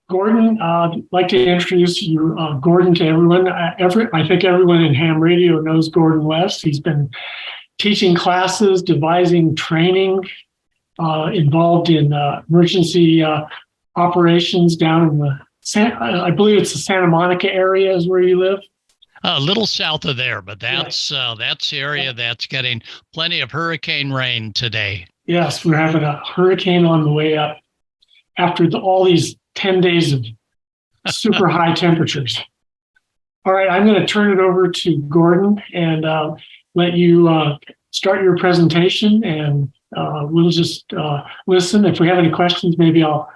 Gordon, I'd like to introduce you, Gordon, to everyone. I think everyone in ham radio knows Gordon West. He's been teaching classes, devising training, involved in emergency operations down in I believe it's the Santa Monica area is where you live. A little south of there, but that's the area that's getting plenty of hurricane rain today. Yes, we're having a hurricane on the way up after all these 10 days of super high temperatures. All right, I'm going to turn it over to Gordon and let you start your presentation, and we'll just listen. If we have any questions, maybe I'll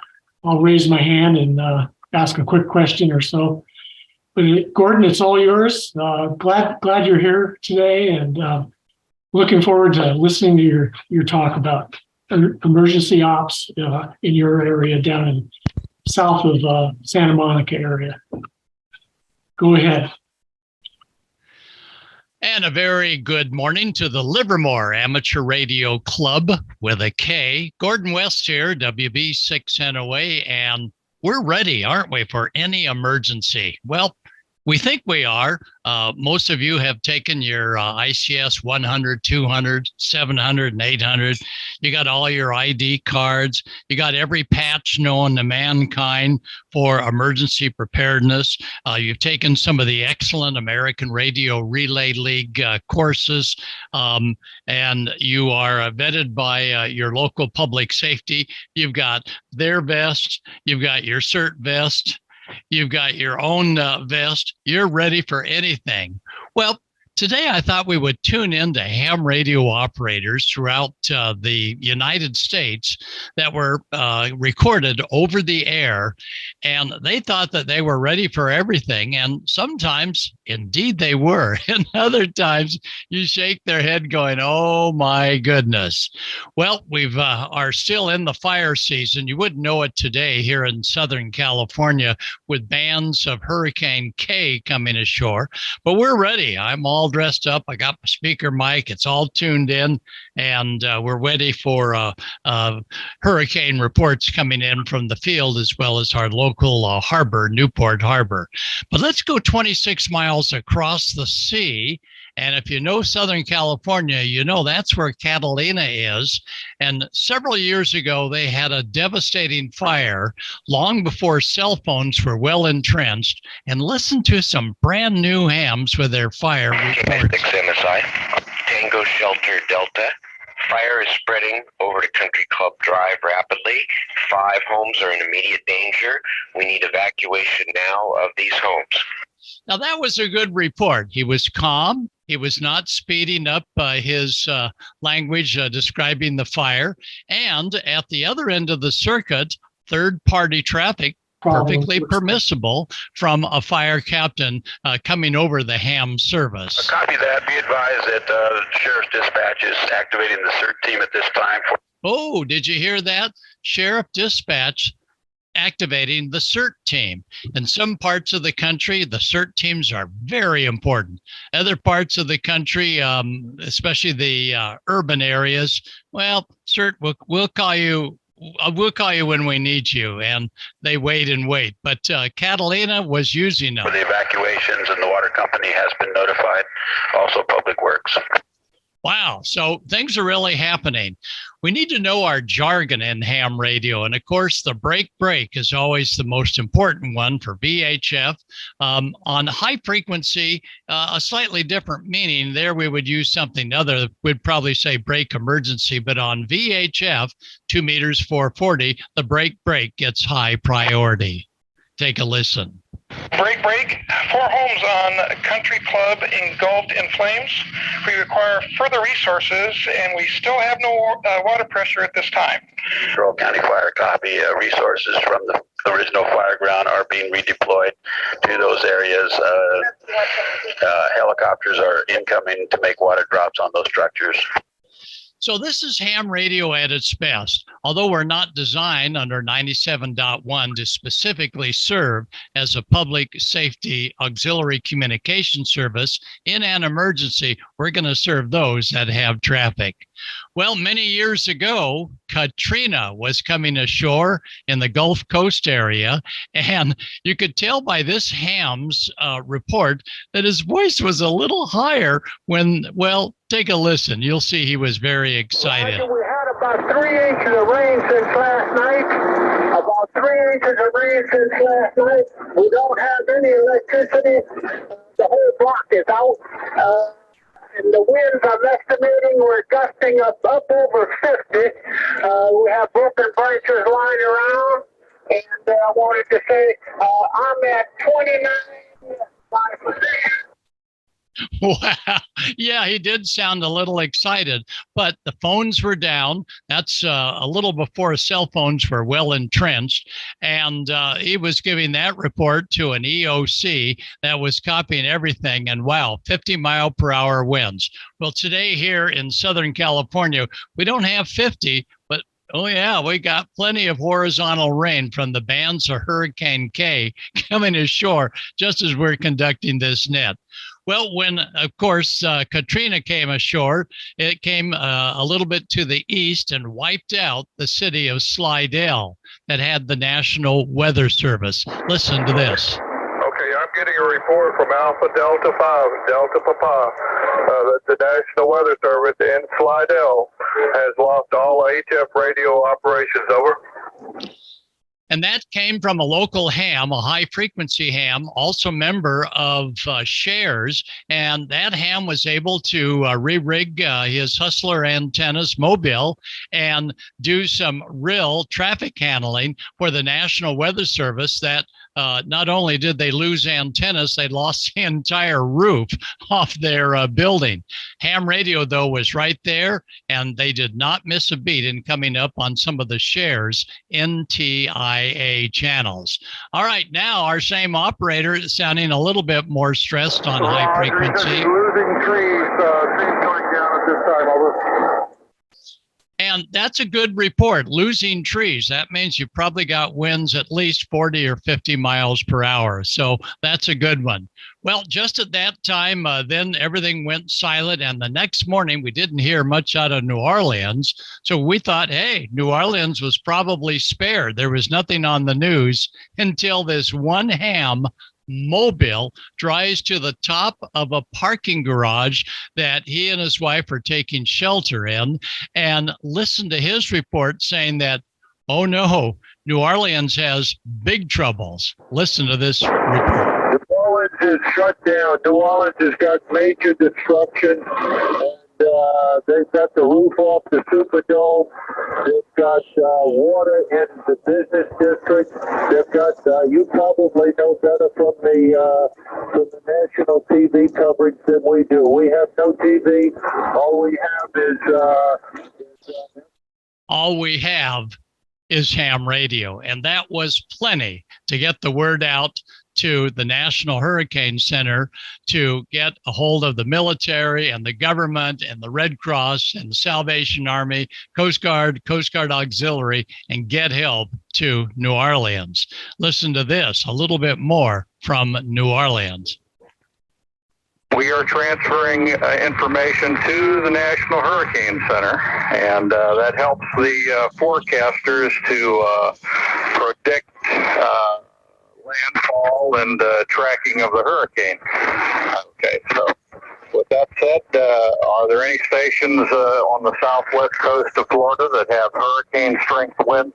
raise my hand and ask a quick question or so. But Gordon, it's all yours. Glad you're here today, and looking forward to listening to your talk about emergency ops in your area down in south of Santa Monica area. Go ahead. And a very good morning to the Livermore Amateur Radio Club with a K. Gordon West here, WB6NOA, and we're ready, aren't we, for any emergency? Well, we think we are. Most of you have taken your ICS 100, 200, 700, and 800. You got all your ID cards. You got every patch known to mankind for emergency preparedness. You've taken some of the excellent American Radio Relay League courses, and you are vetted by your local public safety. You've got their vest. You've got your CERT vest. You've got your own vest. You're ready for anything. Well, today I thought we would tune into ham radio operators throughout the United States that were recorded over the air, and they thought that they were ready for everything. And sometimes, indeed, they were. And other times, you shake their head going, "Oh my goodness!" Well, we are still in the fire season. You wouldn't know it today here in Southern California with bands of Hurricane K coming ashore, but we're ready. I'm all dressed up. I got my speaker mic. It's all tuned in, and we're ready for hurricane reports coming in from the field as well as our local harbor, Newport Harbor. But let's go 26 miles across the sea. And if you know Southern California, you know that's where Catalina is. And several years ago, they had a devastating fire long before cell phones were well entrenched. And listen to some brand new hams with their fire reports. MSI, Tango Shelter Delta. Fire is spreading over to Country Club Drive rapidly. 5 homes are in immediate danger. We need evacuation now of these homes. Now, that was a good report. He was calm. He was not speeding up his language describing the fire. And at the other end of the circuit, third-party traffic, perfectly permissible from a fire captain coming over the ham service. Copy that. Be advised that Sheriff's Dispatch is activating the CERT team at this time. Oh, did you hear that? Sheriff Dispatch activating the CERT team. In some parts of the country, the CERT teams are very important. Other parts of the country, especially the urban areas, well, CERT, we'll call you. We'll call you when we need you, and they wait and wait. But Catalina was using them. For the evacuations, and the water company has been notified, also Public Works. Wow, so things are really happening. We need to know our jargon in ham radio. And of course, the break is always the most important one for VHF. On high frequency, a slightly different meaning. There we would use something other. We'd probably say break emergency. But on VHF, 2 meters 440, the break gets high priority. Take a listen. Break. 4 homes on Country Club engulfed in flames. We require further resources, and we still have no water pressure at this time. Carroll County Fire copy. Resources from the original fire ground are being redeployed to those areas. Helicopters are incoming to make water drops on those structures. So this is ham radio at its best. Although we're not designed under 97.1 to specifically serve as a public safety auxiliary communication service in an emergency, we're going to serve those that have traffic. Well, many years ago, Katrina was coming ashore in the Gulf Coast area, and you could tell by this ham's report that his voice was a little higher when, well, take a listen. You'll see he was very excited. Roger, we had about 3 inches of rain since last night. About 3 inches of rain since last night. We don't have any electricity. The whole block is out. And the winds I'm estimating we're gusting up over 50. We have broken branches lying around. And I wanted to say I'm at 29 by position. Wow. Yeah, he did sound a little excited, but the phones were down. That's a little before cell phones were well entrenched. And he was giving that report to an EOC that was copying everything. And wow, 50-mile-per-hour winds. Well, today here in Southern California, we don't have 50, but oh, yeah, we got plenty of horizontal rain from the bands of Hurricane K coming ashore just as we're conducting this net. Well, when, of course, Katrina came ashore, it came a little bit to the east and wiped out the city of Slidell that had the National Weather Service. Listen to this. Okay, I'm getting a report from Alpha Delta 5, Delta Papa, that the National Weather Service in Slidell has lost all HF radio operations. Over. And that came from a local ham, a high-frequency ham, also member of Shares. And that ham was able to re-rig his Hustler antennas mobile and do some real traffic handling for the National Weather Service that not only did they lose antennas, they lost the entire roof off their building. Ham radio, though, was right there, and they did not miss a beat in coming up on some of the Shares NTIA channels. All right, now our same operator is sounding a little bit more stressed on high frequency. Losing trees coming down at this time. Over. And that's a good report, losing trees. That means you probably got winds at least 40 or 50 miles per hour. So that's a good one. Well, just at that time, then everything went silent. And the next morning, we didn't hear much out of New Orleans. So we thought, hey, New Orleans was probably spared. There was nothing on the news until this one ham mobile drives to the top of a parking garage that he and his wife are taking shelter in, and listen to his report saying that, oh no, New Orleans has big troubles. Listen to this report. New Orleans is shut down. New Orleans has got major destruction. And they've got the roof off the Superdome. They've got water in the business district. They've got, you probably know better from the national TV coverage than we do. We have no TV. All we have is ham radio. And that was plenty to get the word out to the National Hurricane Center to get a hold of the military and the government and the Red Cross and the Salvation Army, Coast Guard Auxiliary, and get help to New Orleans. Listen to this, a little bit more from New Orleans. We are transferring information to the National Hurricane Center, and that helps the forecasters to predict landfall and tracking of the hurricane. Okay, so with that said, are there any stations on the southwest coast of Florida that have hurricane strength winds?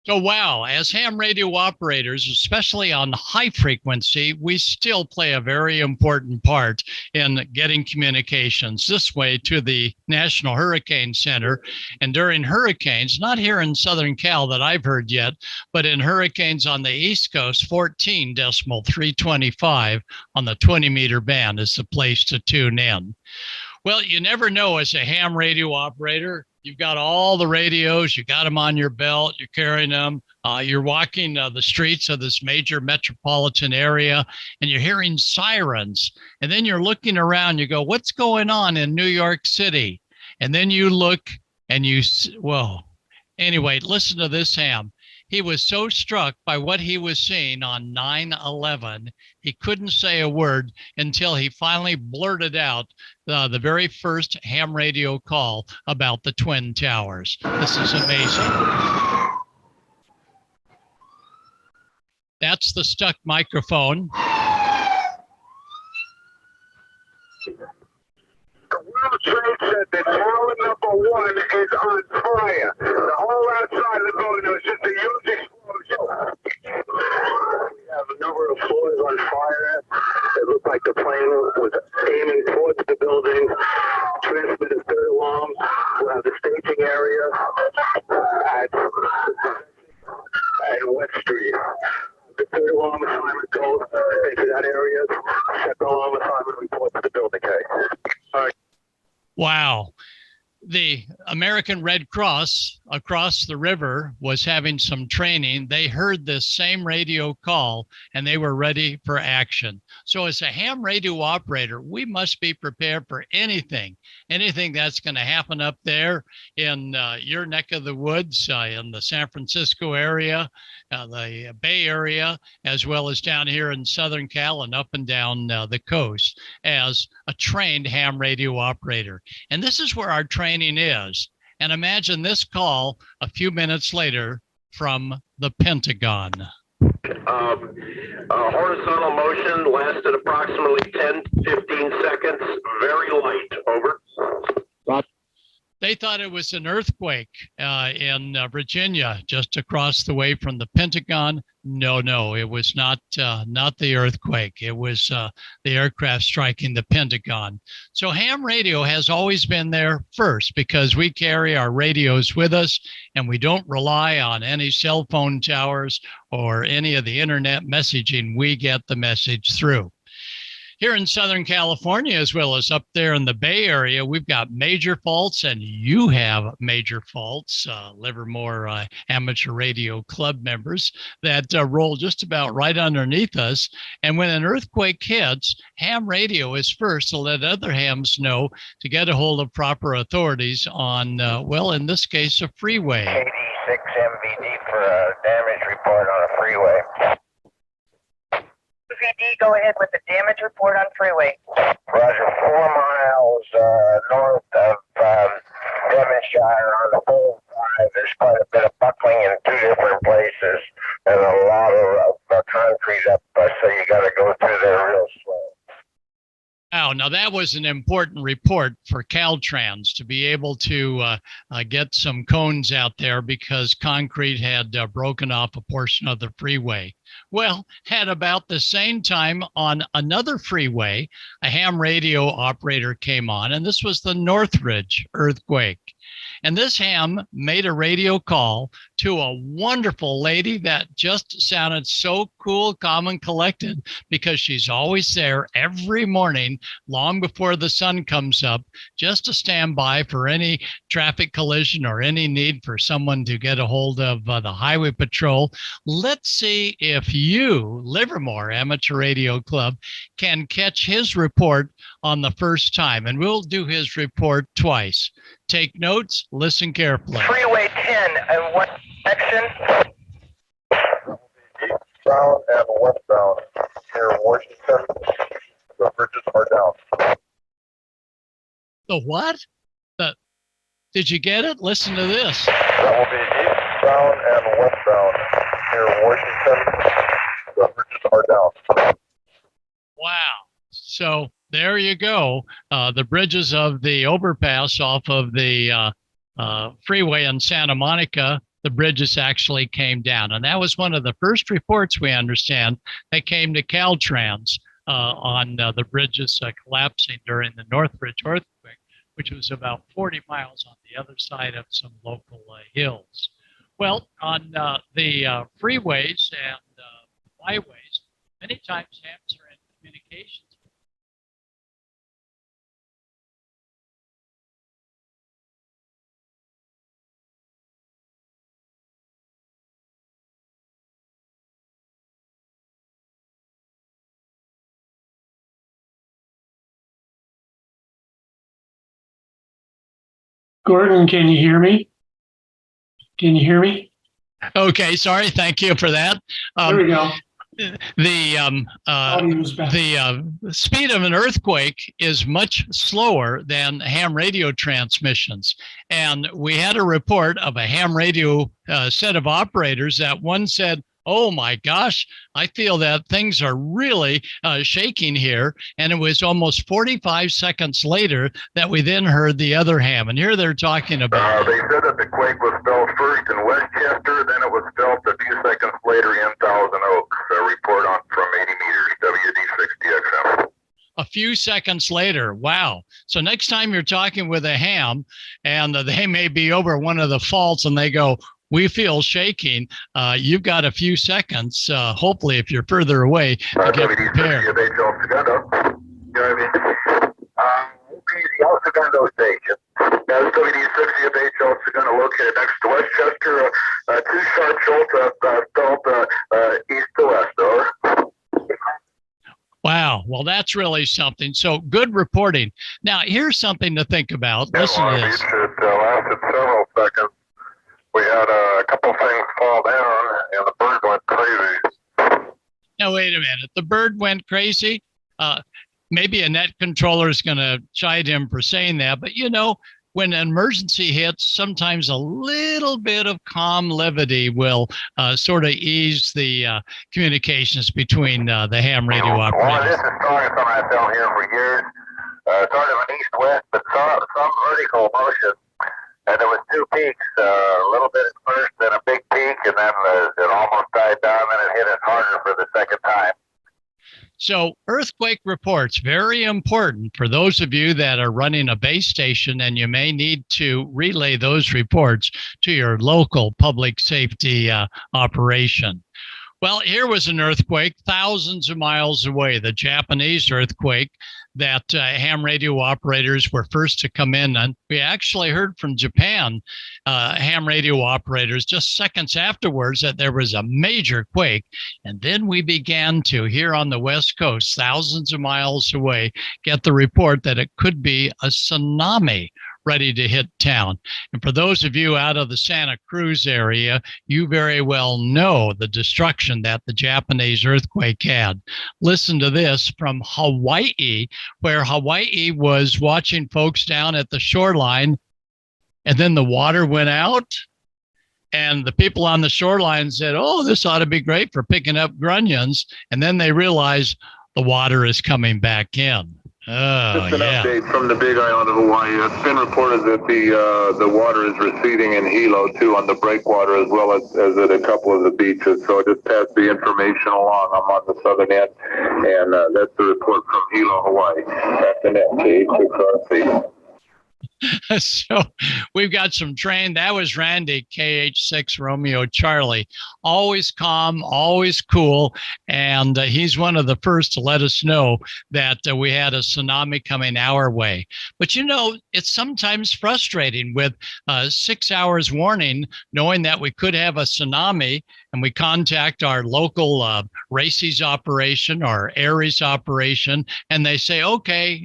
So, wow, as ham radio operators, especially on high frequency, we still play a very important part in getting communications this way to the National Hurricane Center. And during hurricanes, not here in Southern Cal that I've heard yet, but in hurricanes on the East Coast, 14.325 on the 20-meter band is the place to tune in. Well, you never know as a ham radio operator. You've got all the radios, you got them on your belt, you're carrying them, you're walking the streets of this major metropolitan area, and you're hearing sirens. And then you're looking around, you go, what's going on in New York City? And then you look and well, anyway, listen to this ham. He was so struck by what he was seeing on 9/11, he couldn't say a word until he finally blurted out the very first ham radio call about the Twin Towers. This is amazing. That's the stuck microphone. The World Trade Center, tower number 1 is on fire. The whole outside of the building was just a huge explosion. We have a number of floors on fire. It looked like the plane was aiming towards the building. Transmitted third alarm. We have the staging area at West Street. The third alarm assignment goes into that area. Second alarm assignment report to the building. Okay. All right. Wow. The American Red Cross across the river was having some training. They heard this same radio call and they were ready for action. So as a ham radio operator, we must be prepared for anything that's going to happen up there in your neck of the woods, in the San Francisco area, the Bay Area, as well as down here in Southern Cal and up and down the coast as a trained ham radio operator. And this is where our training is. And imagine this call a few minutes later from the Pentagon. Horizontal motion lasted approximately 10 to 15 seconds. Very light. Over. They thought it was an earthquake in Virginia, just across the way from the Pentagon. No, it was not the earthquake. It was the aircraft striking the Pentagon. So ham radio has always been there first because we carry our radios with us and we don't rely on any cell phone towers or any of the internet messaging. We get the message through. Here in Southern California, as well as up there in the Bay Area, we've got major faults, and you have major faults, Livermore Amateur Radio Club members, that roll just about right underneath us. And when an earthquake hits, ham radio is first to let other hams know to get a hold of proper authorities on, well, in this case, a freeway. 86 MVD for a damage report on a freeway. VD, go ahead with the damage report on freeway. Roger, 4 miles north of Devonshire on the whole drive. There's quite a bit of buckling in 2 different places and a lot of concrete up, so you got to go through there real slow. Wow, now that was an important report for Caltrans to be able to get some cones out there because concrete had broken off a portion of the freeway. Well, at about the same time on another freeway, a ham radio operator came on, and this was the Northridge earthquake. And this ham made a radio call to a wonderful lady that just sounded so cool, calm, and collected because she's always there every morning long before the sun comes up just to stand by for any traffic collision or any need for someone to get a hold of the highway patrol. Let's see if you, Livermore Amateur Radio Club, can catch his report on the first time. And we'll do his report twice. Take notes, listen carefully. Freeway 10, and what section? Eastbound and westbound near Washington. The bridges are down. The what? Did you get it? Listen to this. That will be eastbound and westbound near Washington. The bridges are down. Wow. So there you go. The bridges of the overpass off of the freeway in Santa Monica, the bridges actually came down. And that was one of the first reports, we understand, that came to Caltrans on the bridges collapsing during the Northridge earthquake, which was about 40 miles on the other side of some local hills. Well, on the freeways and byways, many times hams are in communications. Gordon, can you hear me? Can you hear me? Okay, sorry. Thank you for that. There we go. The Audio was back. speed of an earthquake is much slower than ham radio transmissions. And we had a report of a ham radio set of operators that one said, "Oh my gosh, I feel that things are really shaking here." And it was almost 45 seconds later that we then heard the other ham. And here they're talking about. They said that the quake was felt first in Westchester, then it was felt a few seconds later in Thousand Oaks. A report on from 80 meters, WD60XM. A few seconds later. Wow. So next time you're talking with a ham and they may be over one of the faults and they go, "We feel shaking," you've got a few seconds, hopefully, if you're further away, to get prepared. El Segundo station. That's WD60 of HL Segundo located next to Westchester. Two sharp jolts felt east to west, over. Wow. Well, that's really something. So good reporting. Now, here's something to think about. Listen to this. It lasted several seconds. We had a couple things fall down, and the bird went crazy. Now, wait a minute. The bird went crazy? Maybe a net controller is going to chide him for saying that. But, you know, when an emergency hits, sometimes a little bit of calm levity will sort of ease the communications between the ham radio operators. Well, this is starting something I've done here for years. Sort of an east-west, but some vertical motion. And there was two peaks, a little bit at first, then a big peak, and then it almost died down, and it hit it harder for the second time. So earthquake reports, very important for those of you that are running a base station, and you may need to relay those reports to your local public safety operation. Well, here was an earthquake thousands of miles away, the Japanese earthquake that ham radio operators were first to come in. And we actually heard from Japan ham radio operators just seconds afterwards that there was a major quake. And then we began to, here on the West Coast, thousands of miles away, get the report that it could be a tsunami ready to hit town. And for those of you out of the Santa Cruz area, you very well know the destruction that the Japanese earthquake had. Listen to this from Hawaii, where Hawaii was watching folks down at the shoreline, and then the water went out. And the people on the shoreline said, "Oh, this ought to be great for picking up grunions." And then they realized the water is coming back in. Oh, Just an update from the Big Island of Hawaii. It's been reported that the water is receding in Hilo too, on the breakwater, as well as at a couple of the beaches. So I just passed the information along. I'm on the southern end, and that's the report from Hilo, Hawaii. That's an FK6RC. So we've got some train. That was Randy, KH6 Romeo Charlie. Always calm, always cool. And he's one of the first to let us know that we had a tsunami coming our way. But, you know, it's sometimes frustrating with 6 hours warning, knowing that we could have a tsunami, and we contact our local RACES operation or ARES operation, and they say, "Okay,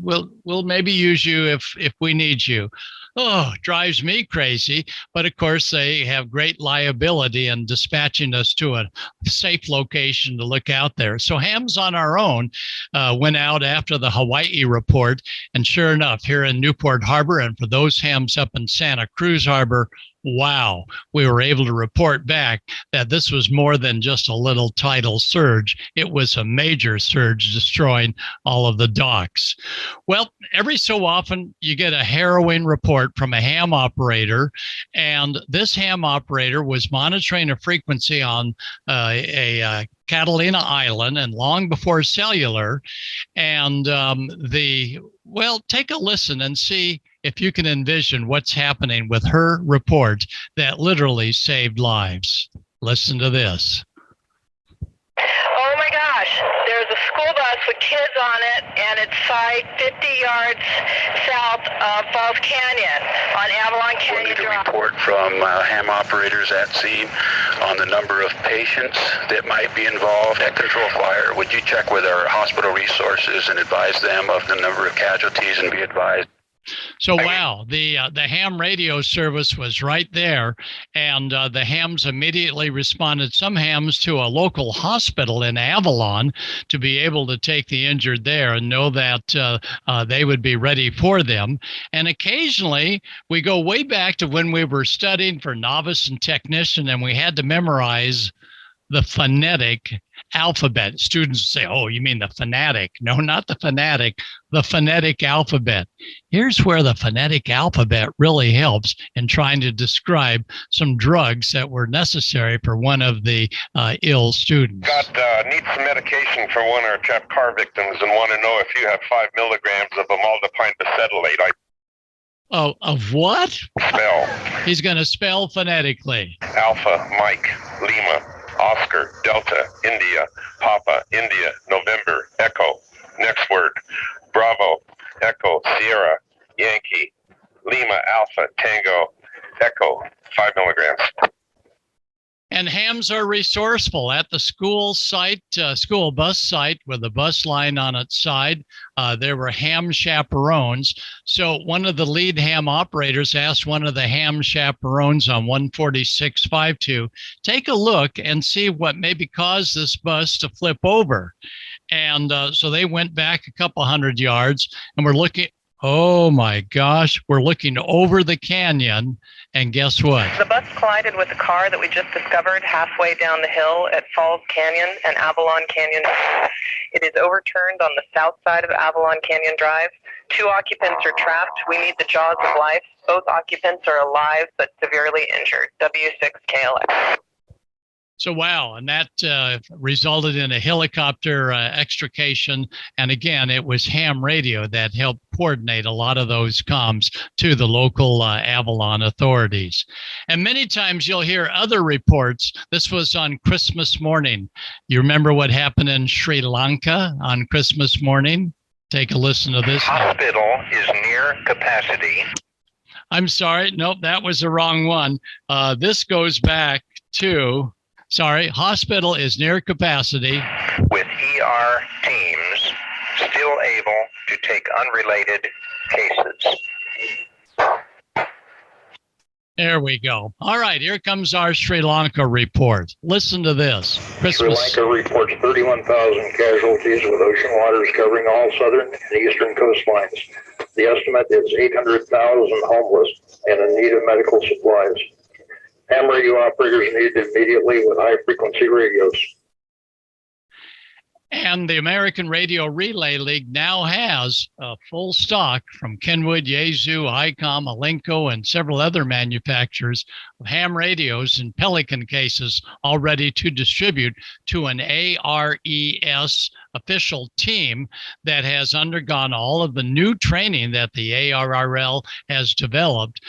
we'll maybe use you if we need you." Oh, drives me crazy. But of course, they have great liability in dispatching us to a safe location to look out there. So hams on our own went out after the Hawaii report. And sure enough, here in Newport Harbor, and for those hams up in Santa Cruz Harbor, wow, we were able to report back that this was more than just a little tidal surge. It was a major surge destroying all of the docks. Well, every so often you get a harrowing report from a ham operator, and this ham operator was monitoring a frequency on a Catalina Island, and long before cellular. And well, take a listen and see if you can envision what's happening with her report that literally saved lives. Listen to this. Oh my gosh, there's a school bus with kids on it, and it's site 50 yards south of Falls Canyon on Avalon Canyon Drive. Report from ham operators at scene on the number of patients that might be involved at control fire. Would you check with our hospital resources and advise them of the number of casualties and be advised? So, wow, the ham radio service was right there, and the hams immediately responded, some hams to a local hospital in Avalon, to be able to take the injured there and know that they would be ready for them. And occasionally, we go way back to when we were studying for novice and technician, and we had to memorize the phonetic alphabet. Students say, oh, you mean the phonetic? No, not the phonetic, the phonetic alphabet. Here's where the phonetic alphabet really helps in trying to describe some drugs that were necessary for one of the ill students. Need some medication for one of our trapped car victims and want to know if you have 5 milligrams of amlodipine acetylate. Oh, of what? Spell. He's going to spell phonetically. Alpha, Mike, Lima, Oscar, Delta, India, Papa, India, November, Echo. Next word. Bravo, Echo, Sierra, Yankee, Lima, Alpha, Tango, Echo. 5 milligrams. And hams are resourceful at the school site, school bus site with a bus line on its side. There were ham chaperones. So one of the lead ham operators asked one of the ham chaperones on 14652, take a look and see what maybe caused this bus to flip over. And so they went back a couple hundred yards and we're looking. Oh my gosh, we're looking over the canyon, and guess what? The bus collided with a car that we just discovered halfway down the hill at Falls Canyon and Avalon Canyon. It is overturned on the south side of Avalon Canyon Drive. 2 occupants are trapped. We need the jaws of life. Both occupants are alive but severely injured. W6KLX. So, wow. And that resulted in a helicopter extrication. And again, it was ham radio that helped coordinate a lot of those comms to the local Avalon authorities. And many times you'll hear other reports. This was on Christmas morning. You remember what happened in Sri Lanka on Christmas morning? Take a listen to this. Hospital is near capacity. I'm sorry. Nope, that was the wrong one. This goes back to... hospital is near capacity. With ER teams still able to take unrelated cases. There we go. All right, here comes our Sri Lanka report. Listen to this. Sri Lanka reports 31,000 casualties with ocean waters covering all southern and eastern coastlines. The estimate is 800,000 homeless and in need of medical supplies. Ham radio operators needed immediately with high-frequency radios. And the American Radio Relay League now has a full stock from Kenwood, Yaesu, ICOM, Alinco, and several other manufacturers of ham radios and Pelican cases all ready to distribute to an ARES official team that has undergone all of the new training that the ARRL has developed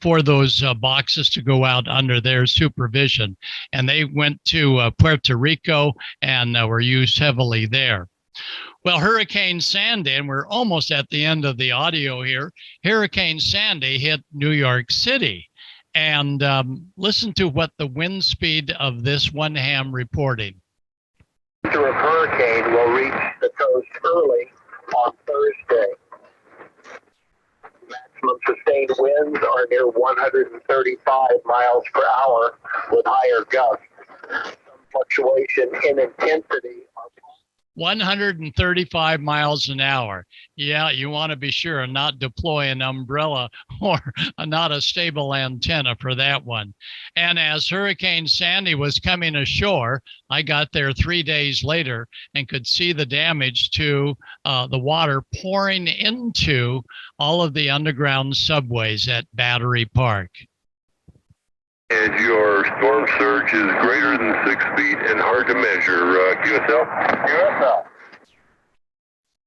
for those boxes to go out under their supervision. And they went to Puerto Rico and were used heavily there. Well, Hurricane Sandy, and we're almost at the end of the audio here. Hurricane Sandy hit New York City. And listen to what the wind speed of this one ham reporting. The hurricane will reach the coast early on Thursday. Maximum sustained winds are near 135 miles per hour with higher gusts. Some fluctuation in intensity. 135 miles an hour. Yeah, you want to be sure and not deploy an umbrella or not a stable antenna for that one. And as Hurricane Sandy was coming ashore, I got there 3 days later and could see the damage to the water pouring into all of the underground subways at Battery Park. And your storm surge is greater than 6 feet and hard to measure. QSL? QSL.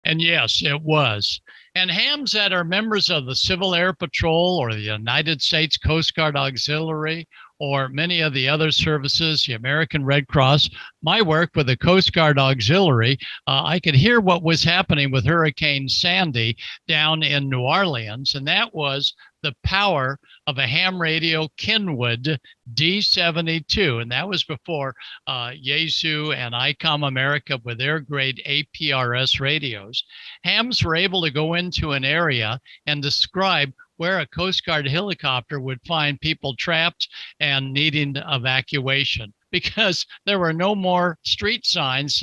And yes, it was. And hams that are members of the Civil Air Patrol or the United States Coast Guard Auxiliary or many of the other services, the American Red Cross, my work with the Coast Guard Auxiliary, I could hear what was happening with Hurricane Sandy down in New Orleans, and that was the power of a ham radio Kenwood D72. And that was before Yaesu and ICOM America with their great APRS radios. Hams were able to go into an area and describe where a Coast Guard helicopter would find people trapped and needing evacuation, because there were no more street signs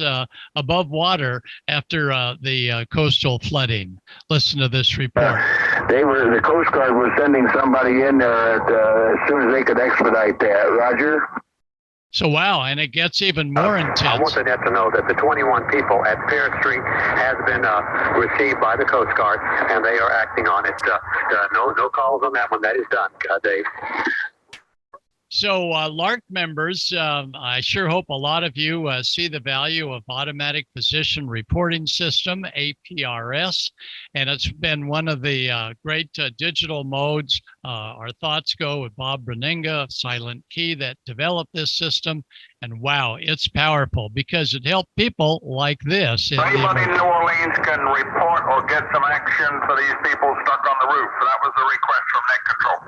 above water after the coastal flooding. Listen to this report. The Coast Guard was sending somebody in there as soon as they could expedite that. Roger? So, wow, and it gets even more intense. I want the net to know that the 21 people at Fair Street has been received by the Coast Guard, and they are acting on it. No calls on that one. That is done, Dave. So, LARK members, I sure hope a lot of you see the value of Automatic Position Reporting System, APRS, and it's been one of the great digital modes. Our thoughts go with Bob Breninga, Silent Key, that developed this system. And wow, it's powerful because it helped people like this. Anybody in New Orleans can report or get some action for these people stuck on the roof. That was the request from Net Control.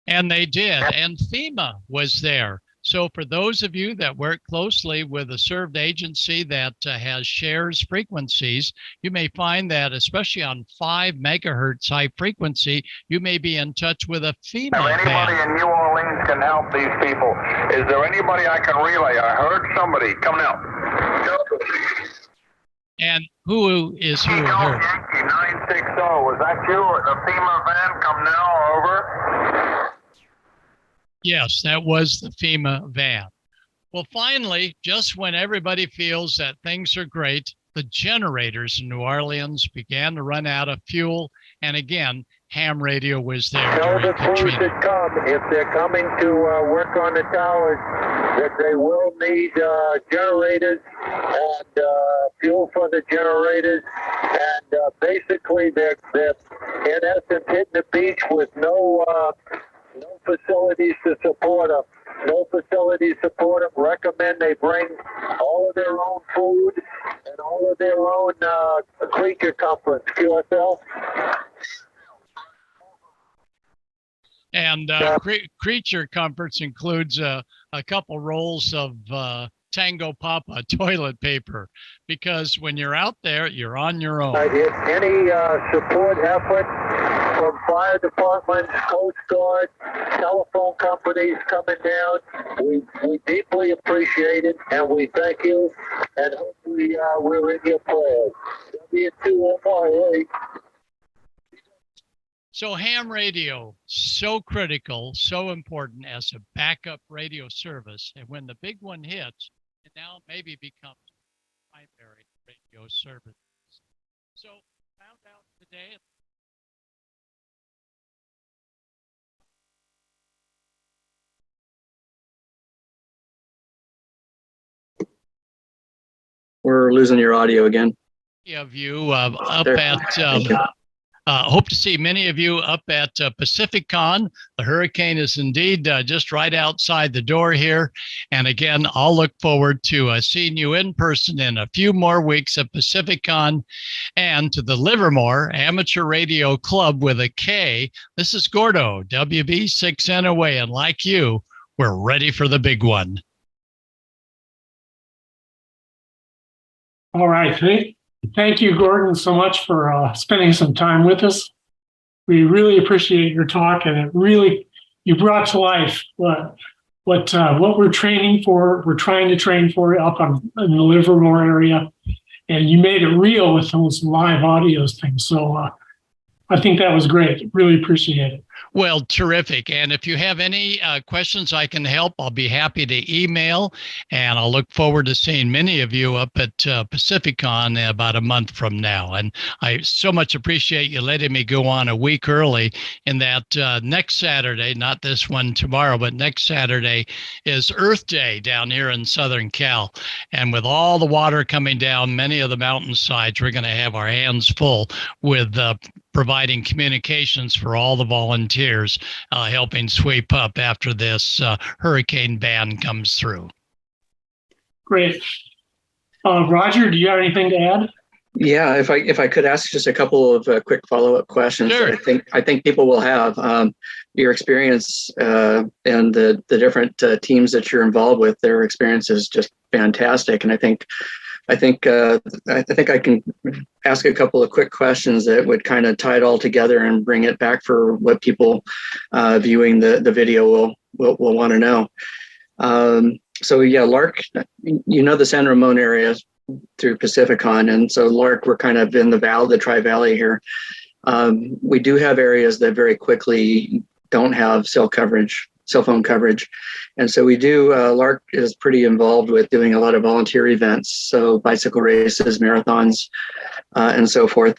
And they did. And FEMA was there. So for those of you that work closely with a served agency that has shares frequencies, you may find that especially on 5 megahertz high frequency, you may be in touch with a FEMA If anybody van. in New Orleans can help these people, is there anybody I can relay? I heard somebody. Come now. And who is who Eagle here? Yankee 960. Was that you? The FEMA van? Come now. Over. Yes, that was the FEMA van. Well, finally, just when everybody feels that things are great, the generators in New Orleans began to run out of fuel. And again, ham radio was there Tell during the crews Katrina. that come, if they're coming to work on the towers, that they will need generators and fuel for the generators. And basically, they're in essence hitting the beach with no facilities to support them. No facilities support them. Recommend they bring all of their own food and all of their own creature comforts. QSL. And creature comforts includes a couple rolls of Tango Papa toilet paper, because when you're out there, you're on your own. If any support effort from fire departments, Coast Guard, telephone companies coming down, we deeply appreciate it, and we thank you, and hopefully we're in your prayers. W2MRA. So ham radio, so critical, so important as a backup radio service. And when the big one hits, it now maybe becomes primary radio service. So found out today. We're losing your audio again. Of you up There. at hope to see many of you up at PacificCon. The hurricane is indeed just right outside the door here. And again, I'll look forward to seeing you in person in a few more weeks at PacificCon, and to the Livermore Amateur Radio Club with a K. This is Gordo, WB6NOA, and like you, we're ready for the big one. All right. Thank you, Gordon, so much for spending some time with us. We really appreciate your talk, and you brought to life what we're training for. We're trying to train for up in the Livermore area, and you made it real with those live audios things. So I think that was great. Really appreciate it. Well, terrific. And if you have any questions I can help, I'll be happy to email. And I'll look forward to seeing many of you up at PacificCon in about a month from now. And I so much appreciate you letting me go on a week early, in that next Saturday, not this one tomorrow, but next Saturday is Earth Day down here in Southern Cal. And with all the water coming down many of the mountainsides, we're going to have our hands full with providing communications for all the volunteers helping sweep up after this hurricane ban comes through. Great. Roger, do you have anything to add? Yeah, if I could ask just a couple of quick follow-up questions. Sure. That I think people will have your experience and the different teams that you're involved with. Their experience is just fantastic, and I think I can ask a couple of quick questions that would kind of tie it all together and bring it back for what people viewing the video will want to know. So yeah, LARK, you know the San Ramon area through Pacificon, and so LARK, we're kind of in the Tri-Valley here. We do have areas that very quickly don't have cell phone coverage, and so we do. LARK is pretty involved with doing a lot of volunteer events, so bicycle races, marathons, and so forth.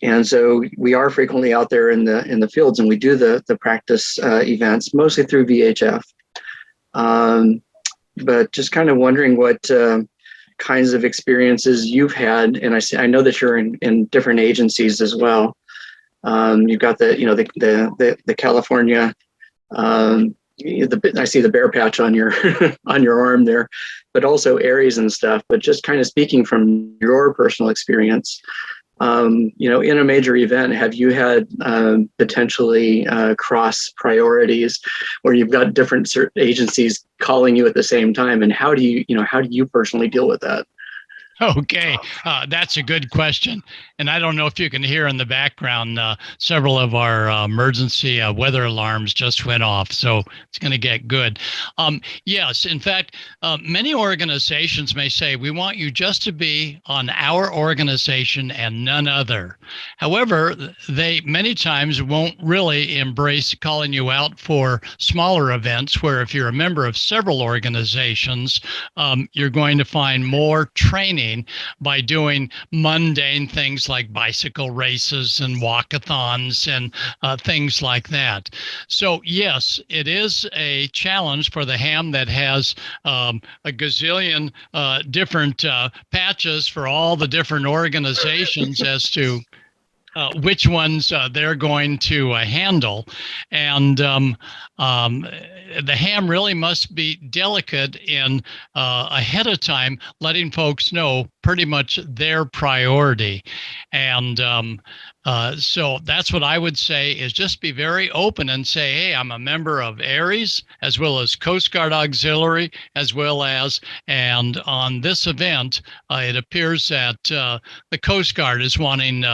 And so we are frequently out there in the fields, and we do the practice events mostly through VHF. But just kind of wondering what kinds of experiences you've had, and I know that you're in different agencies as well. You've got the California. I see the bear patch on your on your arm there, but also Aries and stuff. But just kind of speaking from your personal experience, in a major event, have you had potentially cross priorities where you've got different agencies calling you at the same time, and how do you personally deal with that? Okay, that's a good question. And I don't know if you can hear in the background, several of our emergency weather alarms just went off. So it's going to get good. Yes, in fact, many organizations may say, we want you just to be on our organization and none other. However, they many times won't really embrace calling you out for smaller events where if you're a member of several organizations, you're going to find more training by doing mundane things like bicycle races and walkathons and things like that. So yes, it is a challenge for the ham that has a gazillion different patches for all the different organizations as to which ones they're going to handle. And the ham really must be delicate in ahead of time, letting folks know pretty much their priority. And so that's what I would say is just be very open and say, hey, I'm a member of Aries as well as Coast Guard Auxiliary, as well as, and on this event, it appears that the Coast Guard is wanting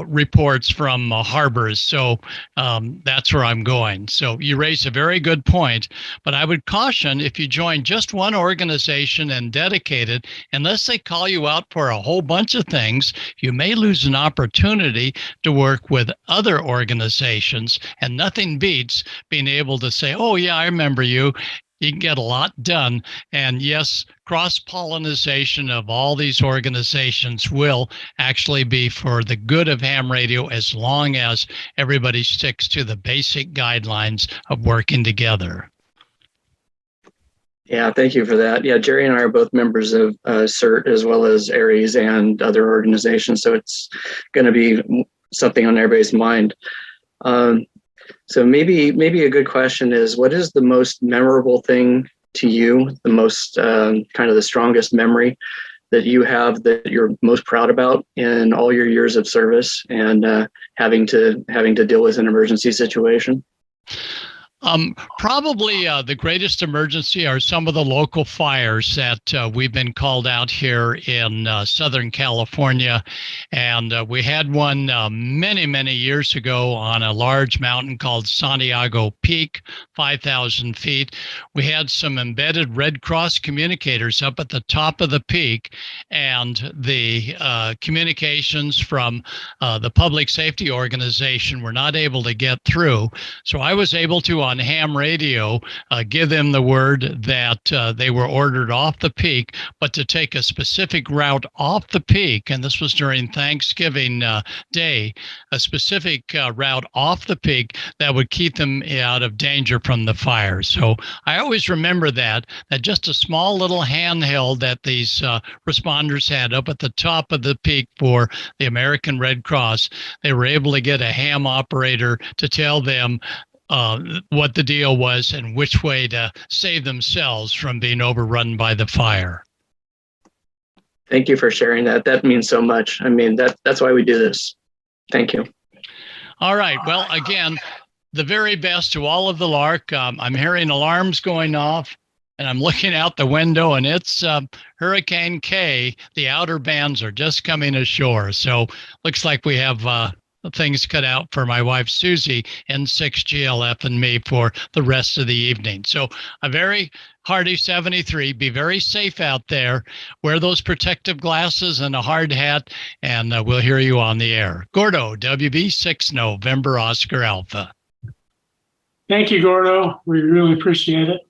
reports from harbors. So that's where I'm going. So you raise a very good point, but I would caution if you join just one organization and dedicate it, unless they call you out for a whole bunch of things, you may lose an opportunity to work with other organizations, and nothing beats being able to say, oh yeah, I remember you. You can get a lot done. And yes, cross-pollination of all these organizations will actually be for the good of ham radio as long as everybody sticks to the basic guidelines of working together. Yeah, thank you for that. Yeah, Jerry and I are both members of CERT as well as Aries and other organizations, so it's going to be something on everybody's mind. So maybe a good question is, what is the most memorable thing to you, the most kind of the strongest memory that you have that you're most proud about in all your years of service and having to deal with an emergency situation? Probably the greatest emergency are some of the local fires that we've been called out here in Southern California. And we had one many, many years ago on a large mountain called Santiago Peak, 5,000 feet. We had some embedded Red Cross communicators up at the top of the peak, and the communications from the public safety organization were not able to get through. So I was able to, on ham radio, give them the word that they were ordered off the peak, but to take a specific route off the peak, and this was during Thanksgiving Day, a specific route off the peak that would keep them out of danger from the fire. So I always remember that just a small little handheld that these responders had up at the top of the peak for the American Red Cross, they were able to get a ham operator to tell them what the deal was and which way to save themselves from being overrun by the fire. Thank you for sharing that. That means so much. I mean, that's why we do this. Thank you. All right. Well, again, the very best to all of the LARK. I'm hearing alarms going off, and I'm looking out the window, and it's Hurricane K. The outer bands are just coming ashore. So looks like we have things cut out for my wife, Susie, and 6GLF and me for the rest of the evening. So a very hearty 73. Be very safe out there. Wear those protective glasses and a hard hat, and we'll hear you on the air. Gordo, WB6 November Oscar Alpha. Thank you, Gordo. We really appreciate it.